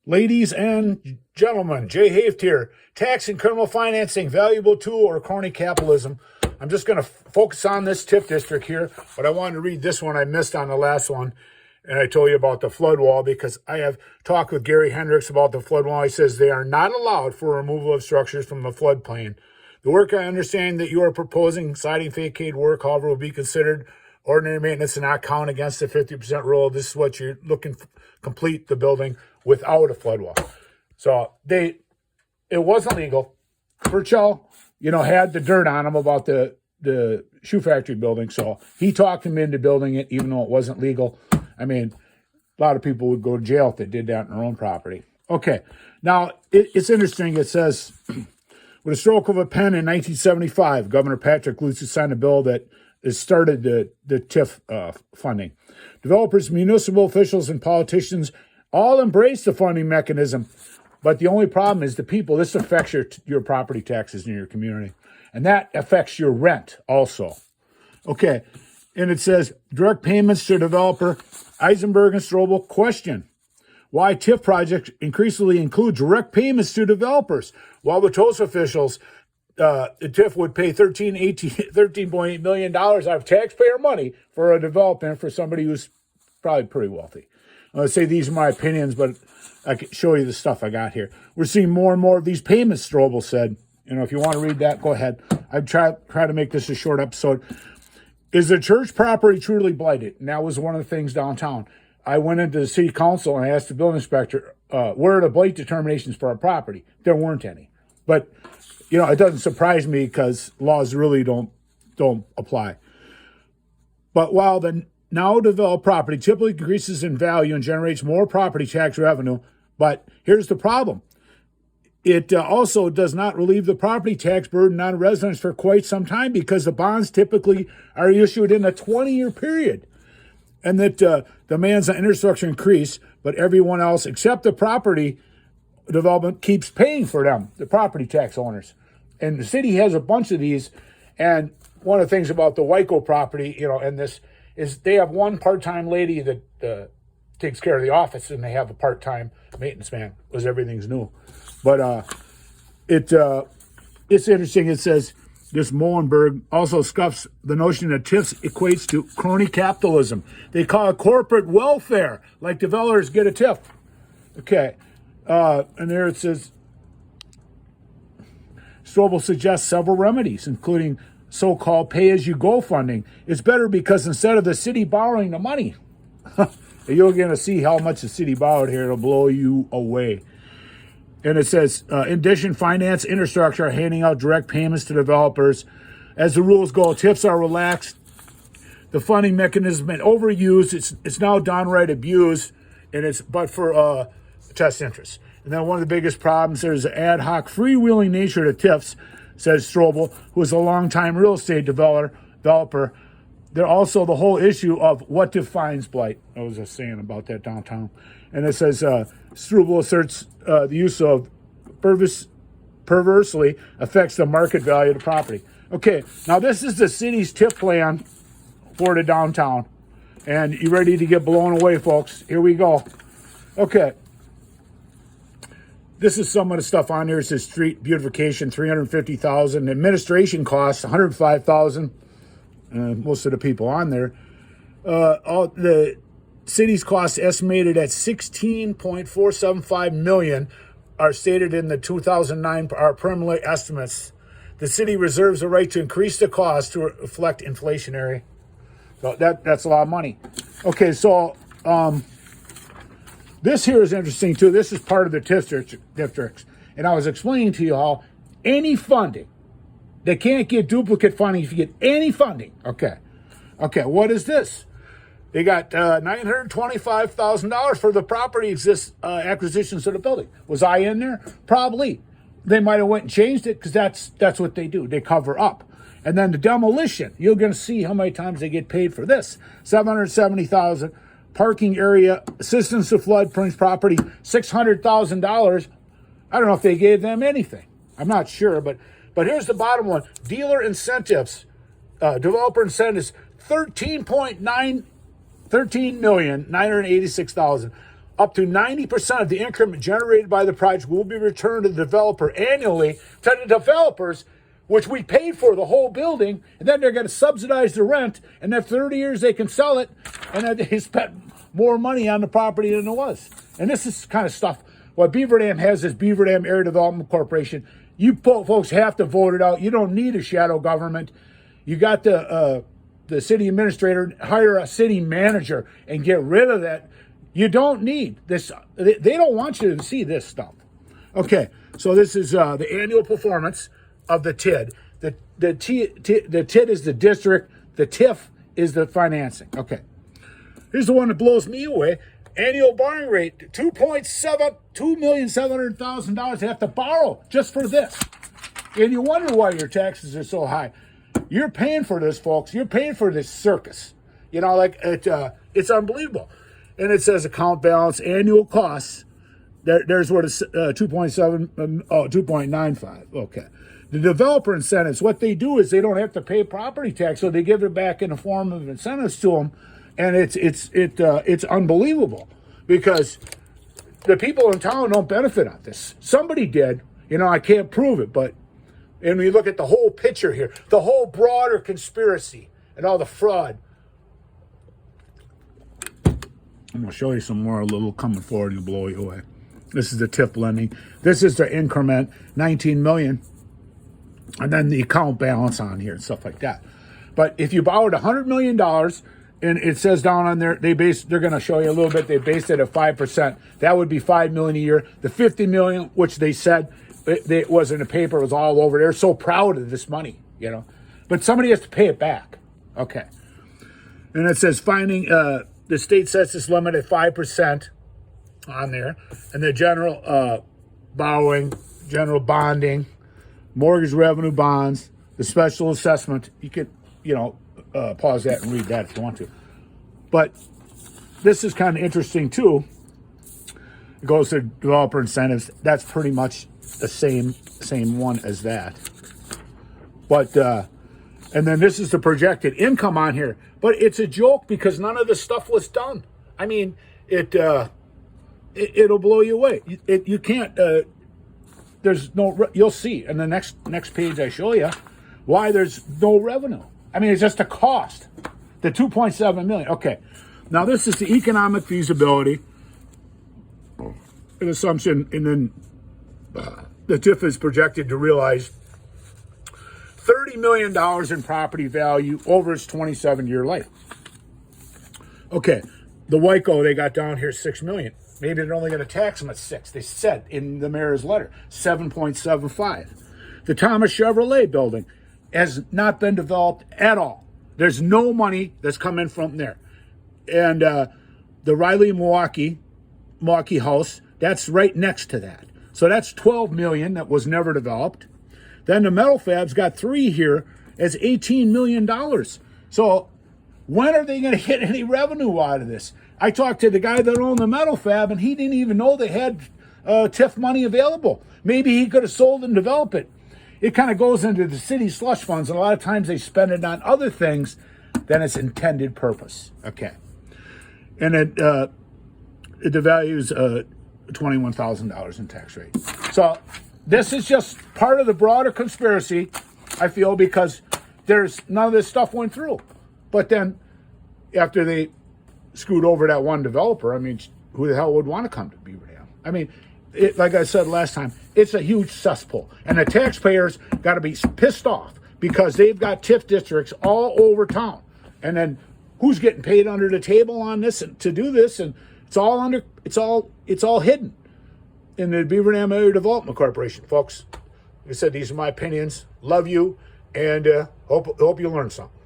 Ladies and gentlemen, Jay Haft here. Tax and criminal financing, valuable tool or crony capitalism. I'm just going to focus on this TIF district here, but I wanted to read this one I missed on the last one. And I told you about the flood wall because I have talked with Gary Hendricks about the flood wall. He says they are not allowed for removal of structures from the floodplain. The work, I understand that you are proposing siding facade work, however, will be considered ordinary maintenance and not count against the 50% rule. This is what you're looking for, complete the building without a flood wall. So it wasn't legal. Burchell, had the dirt on him about the shoe factory building. So he talked him into building it, even though it wasn't legal. I mean, a lot of people would go to jail if they did that on their own property. Okay. Now, it's interesting. It says, with a stroke of a pen in 1975, Governor Patrick Lutz signed a bill that started the TIF funding. Developers, municipal officials, and politicians all embrace the funding mechanism. But the only problem is the people. This affects your property taxes in your community. And that affects your rent also. Okay. And it says, direct payments to developer. Eisenberg and Strobel question why TIF projects increasingly include direct payments to developers, while the TOS officials, the TIF would pay $13.8 million out of taxpayer money for a development for somebody who's probably pretty wealthy. Let's say these are my opinions, but I can show you the stuff I got here. We're seeing more and more of these payments, Strobel said. If you want to read that, go ahead. I've tried to make this a short episode. Is the church property truly blighted? And that was one of the things downtown. I went into the city council and I asked the building inspector, where are the blight determinations for our property? There weren't any. But, it doesn't surprise me because laws really don't apply. But while the now developed property typically increases in value and generates more property tax revenue, but here's the problem. It also does not relieve the property tax burden on residents for quite some time because the bonds typically are issued in a 20-year period. And that demands on infrastructure increase, but everyone else except the property development keeps paying for them, the property tax owners. And the city has a bunch of these. And one of the things about the Wyco property, and this is they have one part-time lady that takes care of the office, and they have a part-time maintenance man because everything's new. But it's interesting. It says this Molenberg also scuffs the notion that TIFs equates to crony capitalism. They call it corporate welfare, like developers get a TIF. Okay. And there it says, Strobel suggests several remedies, including so-called pay-as-you-go funding. It's better because instead of the city borrowing the money, you're going to see how much the city borrowed here. It'll blow you away. And it says, in addition, finance infrastructure are handing out direct payments to developers. As the rules go, TIFs are relaxed. The funding mechanism is overused. It's now downright abused, but for test interest. And then one of the biggest problems, there's an ad hoc freewheeling nature to TIFs, says Strobel, who is a longtime real estate developer. There's also the whole issue of what defines blight. I was just saying about that downtown. And it says, Strobel asserts the use of perversely affects the market value of the property. Okay, now this is the city's TIF plan for the downtown. And you ready to get blown away, folks? Here we go. Okay. This is some of the stuff on here. It says street beautification, $350,000. Administration costs, $105,000. Most of the people on there. All the city's costs estimated at $16.475 million are stated in the 2009 preliminary estimates. The city reserves the right to increase the cost to reflect inflationary. So that's a lot of money. Okay, so this here is interesting too. This is part of the TIF districts. And I was explaining to you how any funding, they can't get duplicate funding if you get any funding. Okay, what is this? They got $925,000 for the property acquisitions of the building. Was I in there? Probably. They might have went and changed it because that's what they do. They cover up. And then the demolition, you're going to see how many times they get paid for this. $770,000. Parking area, assistance to flood Prince property, $600,000. I don't know if they gave them anything. I'm not sure, but here's the bottom one. Dealer incentives, developer incentives, $13,986,000. Up to 90% of the increment generated by the project will be returned to the developer annually, to the developers, which we paid for the whole building, and then they're going to subsidize the rent, and after 30 years they can sell it, and then they spent more money on the property than it was. And this is kind of stuff. What Beaver Dam has is Beaver Dam Area Development Corporation. You folks have to vote it out. You don't need a shadow government. You got the city administrator, hire a city manager and get rid of that. You don't need this. They don't want you to see this stuff. Okay, so this is the annual performance of the TID. The TID is the district. The TIF is the financing. Okay, here's the one that blows me away. Annual borrowing rate, $2,700,000 they have to borrow just for this. And you wonder why your taxes are so high. You're paying for this, folks. You're paying for this circus. You know, like it's unbelievable. And it says account balance, annual costs. There's what it's 2.95. Okay. The developer incentives, what they do is they don't have to pay property tax, so they give it back in the form of incentives to them. And it's unbelievable because the people in town don't benefit on this. Somebody did, you know, I can't prove it, but and we look at the whole picture here, the whole broader conspiracy and all the fraud. I'm going to show you some more, a little coming forward and blow you away. This is the TIF lending. This is the increment, 19 million, and then the account balance on here and stuff like that. But if you borrowed $100 million, and it says down on there, they're going to show you a little bit, they based it at 5%. That would be $5 million a year. The $50 million, which they said it was in the paper, it was all over. They're so proud of this money, you know. But somebody has to pay it back. Okay. And it says the state sets this limit at 5% on there. And the general borrowing, general bonding, mortgage revenue bonds, the special assessment, you could, you know, pause that and read that if you want to. But this is kind of interesting too. It goes to developer incentives. That's pretty much the same one as that. But and then this is the projected income on here. But it's a joke because none of this stuff was done. I mean, it'll blow you away. You can't. There's no. You'll see in the next page I show you why there's no revenue. I mean, it's just a cost. The 2.7 million. Okay. Now this is the economic feasibility, an assumption, and then the TIF is projected to realize $30 million in property value over its 27-year life. Okay. The Wyco they got down here $6 million. Maybe they're only going to tax them at 6. They said in the mayor's letter 7.75. The Thomas Chevrolet building has not been developed at all. There's no money that's come in from there. And the Riley Milwaukee house, that's right next to that. So that's $12 million that was never developed. Then the metal fab's got 3 here as $18 million. So when are they going to get any revenue out of this? I talked to the guy that owned the metal fab, and he didn't even know they had TIF money available. Maybe he could have sold and developed it. It kind of goes into the city slush funds, and a lot of times they spend it on other things than its intended purpose. Okay. And it devalues $21,000 in tax rate. So this is just part of the broader conspiracy, I feel, because there's none of this stuff went through. But then after they screwed over that one developer, I mean, who the hell would want to come to Beaver Dam? I mean, like I said last time, it's a huge cesspool. And the taxpayers got to be pissed off because they've got TIF districts all over town. And then who's getting paid under the table on this and to do this? And it's all hidden in the Beaver Dam Area Development Corporation, folks. Like I said, these are my opinions. Love you, and hope you learned something.